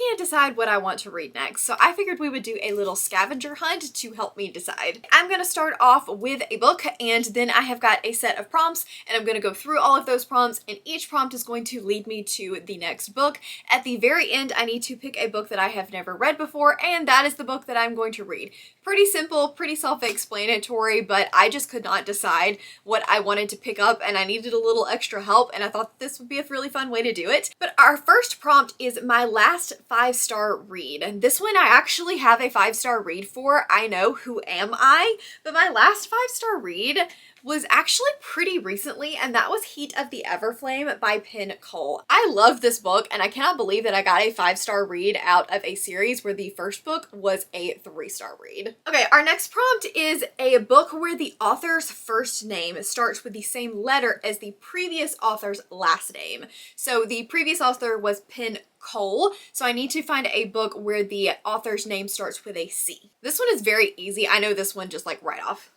can't decide what I want to read next, so I figured we would do a little scavenger hunt to help me decide. I'm gonna start off with a book, and then I have got a set of prompts, and I'm gonna go through all of those prompts, and each prompt is going to lead me to the next book. At the very end, I need to pick a book that I have never read before, and that is the book that I'm going to read. Pretty simple, pretty self-explanatory, but I just could not decide what I wanted to pick up, and I needed a little extra help, and I thought this would be a really fun way to do it. But our first prompt is my last 5-star read, and this one I actually have a 5-star read for. I know, who am I? But my last 5-star read was actually pretty recently, and that was Heat of the Everflame by Penn Cole. I love this book, and I cannot believe that I got a 5-star read out of a series where the first book was a 3-star read. Okay, our next prompt is a book where the author's first name starts with the same letter as the previous author's last name. So the previous author was Penn Cole, so I need to find a book where the author's name starts with a C. This one is very easy. I know this one just like right off.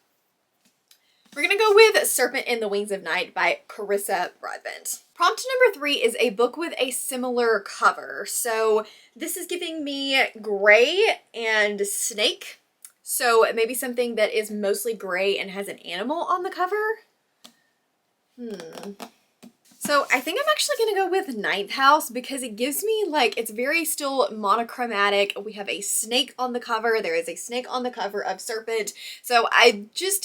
We're gonna go with Serpent in the Wings of Night by Carissa Broadbent. Prompt number 3 is a book with a similar cover. So this is giving me gray and snake. So maybe something that is mostly gray and has an animal on the cover. So I think I'm actually going to go with Ninth House because it gives me like, it's very still monochromatic. We have a snake on the cover. There is a snake on the cover of Serpent. So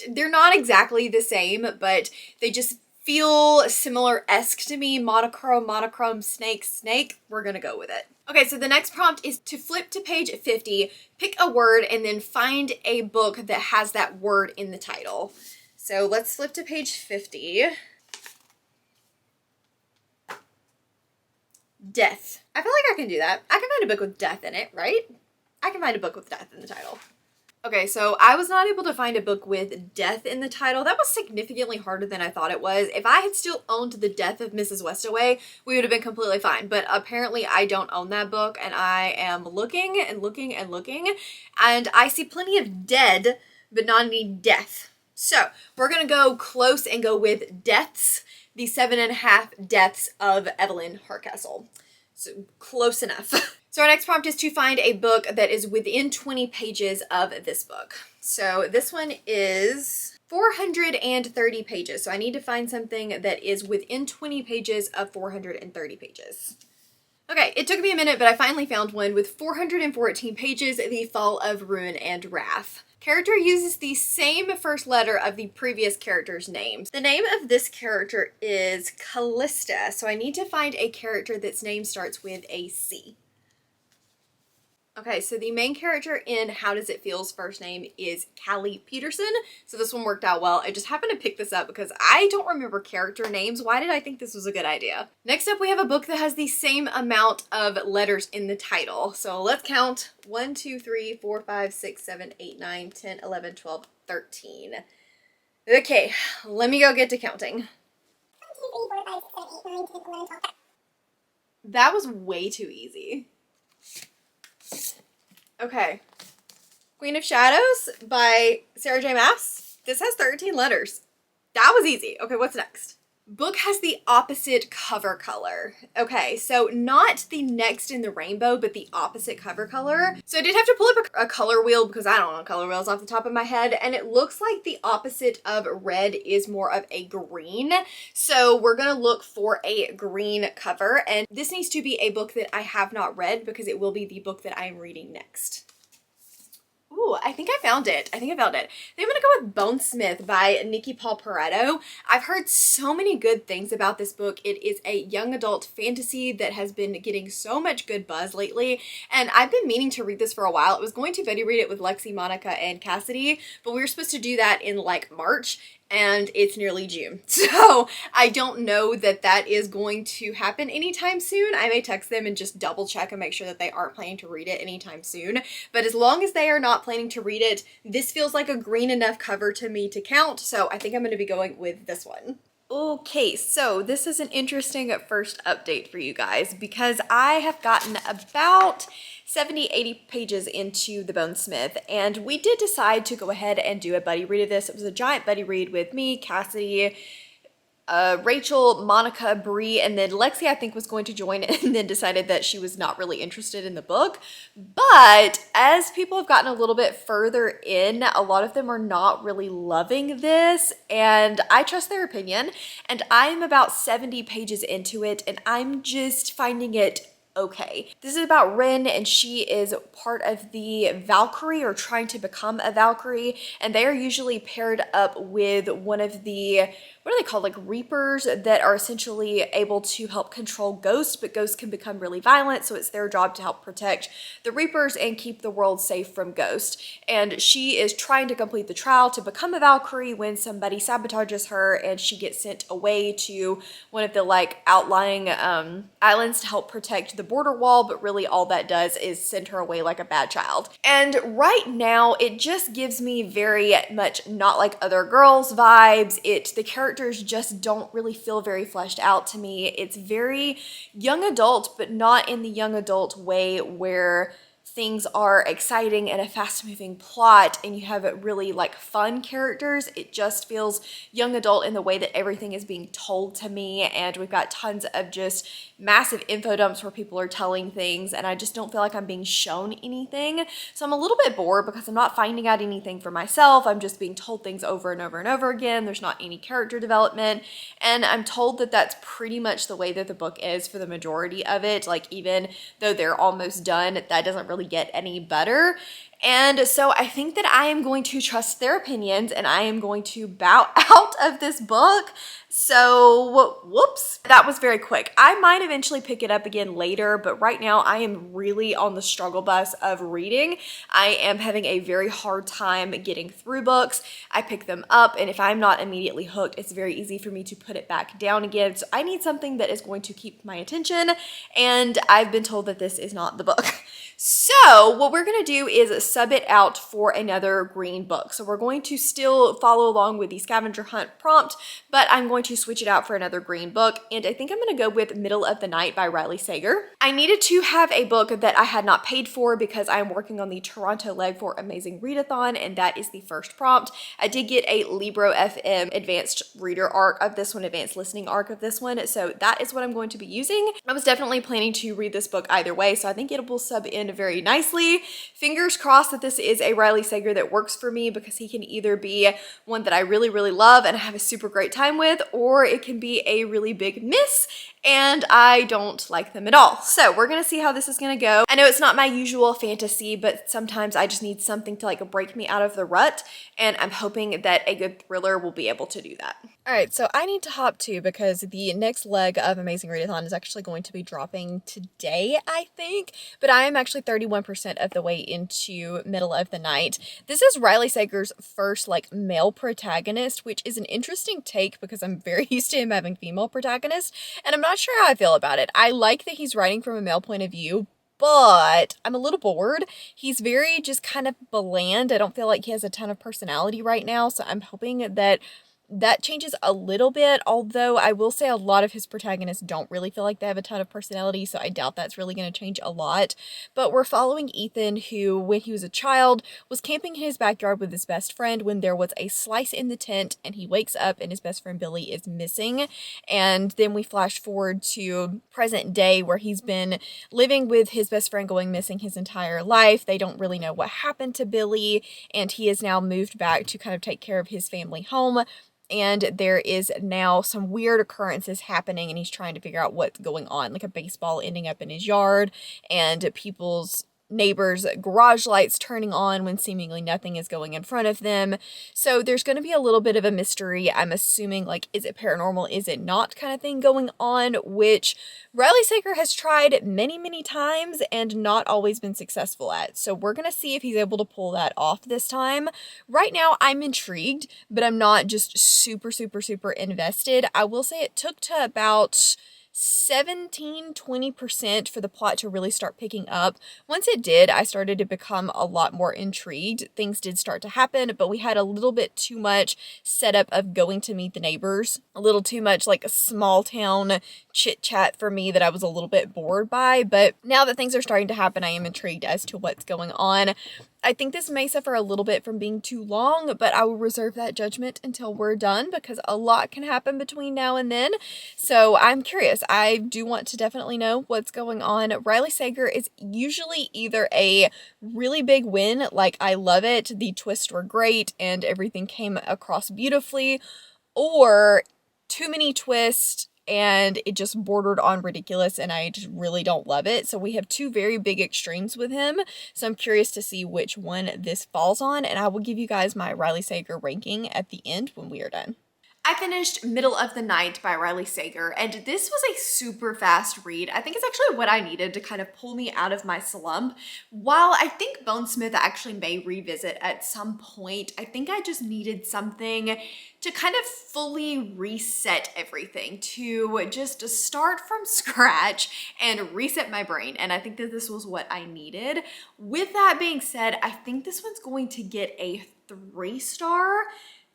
they're not exactly the same, but they just feel similar-esque to me. Monochrome, snake. We're going to go with it. Okay, so the next prompt is to flip to page 50, pick a word, and then find a book that has that word in the title. So let's flip to page 50. Death. I feel like I can do that. I can find a book with death in it, right? I can find a book with death in the title. Okay, so I was not able to find a book with death in the title. That was significantly harder than I thought it was. If I had still owned The Death of Mrs. Westaway, we would have been completely fine. But apparently I don't own that book, and I am looking and looking and looking, and I see plenty of dead, but not any death. So we're gonna go close and go with Deaths, the 7.5 Deaths of Evelyn Hardcastle. So close enough. So our next prompt is to find a book that is within 20 pages of this book. So this one is 430 pages. So I need to find something that is within 20 pages of 430 pages. Okay, it took me a minute, but I finally found one with 414 pages, The Fall of Ruin and Wrath. Character uses the same first letter of the previous character's name. The name of this character is Callista, so I need to find a character that's name starts with a C. Okay, so the main character in How Does It Feel's first name is Callie Peterson, so this one worked out well. I just happened to pick this up because I don't remember character names. Why did I think this was a good idea? Next up, we have a book that has the same amount of letters in the title. So let's count. 1, 2, 3, 4, 5, 6, 7, 8, 9, 10, 11, 12, 13. Okay, let me go get to counting. 1, 2, 3, 4, 5, 6, 7, 8, 9, 10, 11, 12. That was way too easy. Okay. Queen of Shadows by Sarah J. Maas. This has 13 letters. That was easy. Okay, what's next? Book has the opposite cover color. Okay, so not the next in the rainbow, but the opposite cover color. So I did have to pull up a color wheel because I don't know color wheels off the top of my head, and it looks like the opposite of red is more of a green. So we're gonna look for a green cover, and this needs to be a book that I have not read because it will be the book that I am reading next. Ooh, I think I found it. I think I'm gonna go with Bonesmith by Nikki Paul Pareto. I've heard so many good things about this book. It is a young adult fantasy that has been getting so much good buzz lately, and I've been meaning to read this for a while. I was going to buddy read it with Lexi, Monica, and Cassidy, but we were supposed to do that in like March, and it's nearly June. So I don't know that that is going to happen anytime soon. I may text them and just double check and make sure that they aren't planning to read it anytime soon. But as long as they are not planning to read it, this feels like a green enough cover to me to count. So I think I'm going to be going with this one. Okay, so this is an interesting first update for you guys because I have gotten about 70-80 pages into the Bonesmith, and we did decide to go ahead and do a buddy read of this. It was a giant buddy read with me, Cassidy, Rachel, Monica, Bree, and then Lexi I think was going to join and then decided that she was not really interested in the book. But as people have gotten a little bit further in, a lot of them are not really loving this, and I trust their opinion. And I'm about 70 pages into it, and I'm just finding it okay. This is about Ren, and she is part of the Valkyrie, or trying to become a Valkyrie, and they are usually paired up with one of the, what are they called, like reapers, that are essentially able to help control ghosts, but ghosts can become really violent, so it's their job to help protect the reapers and keep the world safe from ghosts. And she is trying to complete the trial to become a Valkyrie when somebody sabotages her, and she gets sent away to one of the like outlying islands to help protect the border wall, but really all that does is send her away like a bad child. And right now it just gives me very much Not Like Other Girls vibes. The characters just don't really feel very fleshed out to me. It's very young adult, but not in the young adult way where things are exciting and a fast-moving plot and you have really like fun characters. It just feels young adult in the way that everything is being told to me, and we've got tons of just massive info dumps where people are telling things, and I just don't feel like I'm being shown anything. So I'm a little bit bored because I'm not finding out anything for myself. I'm just being told things over and over and over again. There's not any character development, and I'm told that that's pretty much the way that the book is for the majority of it. Like, even though they're almost done, that doesn't really get any better. And so I think that I am going to trust their opinions, and I am going to bow out of this book. So, whoops, that was very quick. I might eventually pick it up again later, but right now I am really on the struggle bus of reading. I am having a very hard time getting through books. I pick them up, and if I'm not immediately hooked, it's very easy for me to put it back down again. So I need something that is going to keep my attention, and I've been told that this is not the book. So what we're going to do is sub it out for another green book. So we're going to still follow along with the scavenger hunt prompt, but I'm going to switch it out for another green book. And I think I'm going to go with Middle of the Night by Riley Sager. I needed to have a book that I had not paid for because I'm working on the Toronto leg for Amazing Readathon, and that is the first prompt. I did get a Libro FM advanced reader arc of this one, advanced listening arc of this one. So that is what I'm going to be using. I was definitely planning to read this book either way, so I think it will sub in very nicely. Fingers crossed that this is a Riley Sager that works for me, because he can either be one that I really, really love and have a super great time with, or it can be a really big miss and I don't like them at all. So we're gonna see how this is gonna go. I know it's not my usual fantasy, but sometimes I just need something to like break me out of the rut, and I'm hoping that a good thriller will be able to do that. All right, so I need to hop to, because the next leg of Amazing Readathon is actually going to be dropping today, I think, but I am actually 31% of the way into Middle of the Night. This is Riley Sager's first like male protagonist, which is an interesting take because I'm very used to him having female protagonists, and I'm not sure how I feel about it. I like that he's writing from a male point of view, but I'm a little bored. He's very just kind of bland. I don't feel like he has a ton of personality right now, so I'm hoping that that changes a little bit, although I will say a lot of his protagonists don't really feel like they have a ton of personality, so I doubt that's really going to change a lot. But we're following Ethan, who, when he was a child, was camping in his backyard with his best friend when there was a slice in the tent, and he wakes up and his best friend Billy is missing. And then we flash forward to present day, where he's been living with his best friend going missing his entire life. They don't really know what happened to Billy, and he has now moved back to kind of take care of his family home. And there is now some weird occurrences happening, and he's trying to figure out what's going on, like a baseball ending up in his yard, and people's neighbors' garage lights turning on when seemingly nothing is going in front of them. So there's going to be a little bit of a mystery. I'm assuming, like, is it paranormal, is it not kind of thing going on, which Riley Sager has tried many, many times and not always been successful at. So we're going to see if he's able to pull that off this time. Right now, I'm intrigued, but I'm not just super, super, super invested. I will say it took to about 17-20% for the plot to really start picking up. Once it did, I started to become a lot more intrigued. Things did start to happen, but we had a little bit too much setup of going to meet the neighbors, a little too much like a small town chit chat for me that I was a little bit bored by. But now that things are starting to happen, I am intrigued as to what's going on. I think this may suffer a little bit from being too long, but I will reserve that judgment until we're done because a lot can happen between now and then. So I'm curious. I do want to definitely know what's going on. Riley Sager is usually either a really big win, like I love it, the twists were great, and everything came across beautifully, or too many twists and it just bordered on ridiculous and I just really don't love it. So we have two very big extremes with him. So I'm curious to see which one this falls on, and I will give you guys my Riley Sager ranking at the end when we are done. I finished Middle of the Night by Riley Sager, and this was a super fast read. I think it's actually what I needed to kind of pull me out of my slump. While I think Bonesmith actually may revisit at some point, I think I just needed something to kind of fully reset everything, to just start from scratch and reset my brain. And I think that this was what I needed. With that being said, I think this one's going to get a 3-star.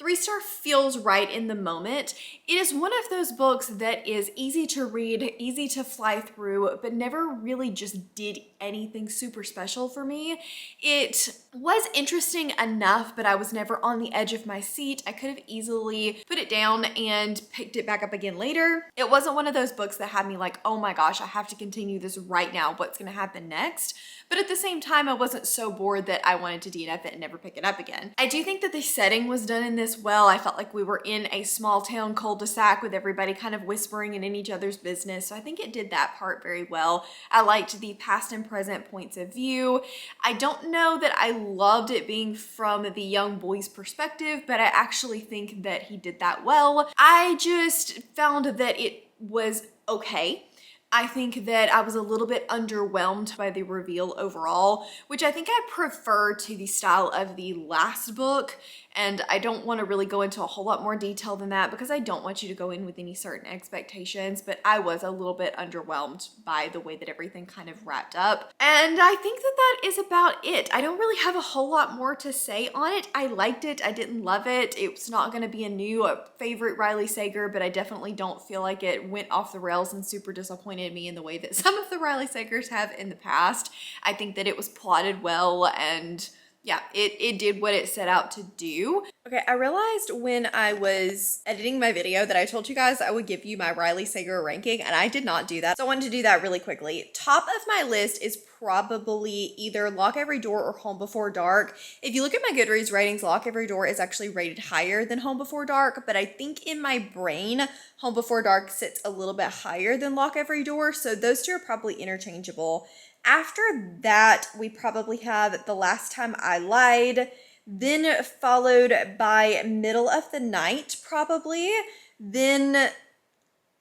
3-star feels right in the moment. It is one of those books that is easy to read, easy to fly through, but never really just did anything super special for me. It was interesting enough, but I was never on the edge of my seat. I could have easily put it down and picked it back up again later. It wasn't one of those books that had me like, oh my gosh, I have to continue this right now. What's gonna happen next? But at the same time, I wasn't so bored that I wanted to DNF it and never pick it up again. I do think that the setting was done in this well. I felt like we were in a small town cul-de-sac with everybody kind of whispering and in each other's business. So I think it did that part very well. I liked the past and present points of view. I don't know that I loved it being from the young boy's perspective, but I actually think that he did that well. I just found that it was okay. I think that I was a little bit underwhelmed by the reveal overall, which I think I prefer to the style of the last book. And I don't want to really go into a whole lot more detail than that because I don't want you to go in with any certain expectations, but I was a little bit underwhelmed by the way that everything kind of wrapped up. And I think that that is about it. I don't really have a whole lot more to say on it. I liked it. I didn't love it. It's not going to be a new favorite Riley Sager, but I definitely don't feel like it went off the rails and super disappointed me in the way that some of the Riley Sagers have in the past. I think that it was plotted well, and yeah, it did what it set out to do. Okay, I realized when I was editing my video that I told you guys I would give you my Riley Sager ranking, and I did not do that. So I wanted to do that really quickly. Top of my list is probably either Lock Every Door or Home Before Dark. If you look at my Goodreads ratings, Lock Every Door is actually rated higher than Home Before Dark, but I think in my brain, Home Before Dark sits a little bit higher than Lock Every Door, so those two are probably interchangeable. After that, we probably have The Last Time I Lied, then followed by Middle of the Night, probably. Then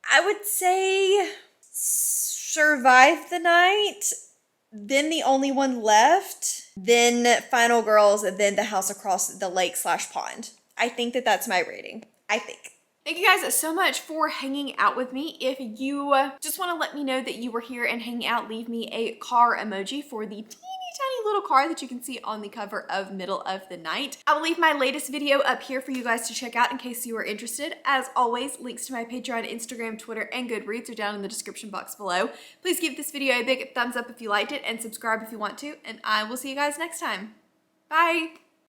I would say Survive the Night, then The Only One Left, then Final Girls, then The House Across the Lake / Pond. I think that that's my rating. I think. Thank you guys so much for hanging out with me. If you just want to let me know that you were here and hanging out, leave me a car emoji for the tiny little car that you can see on the cover of Middle of the Night. I will leave my latest video up here for you guys to check out in case you are interested. As always, links to my Patreon, Instagram, Twitter, and Goodreads are down in the description box below. Please give this video a big thumbs up if you liked it and subscribe if you want to, and I will see you guys next time. Bye!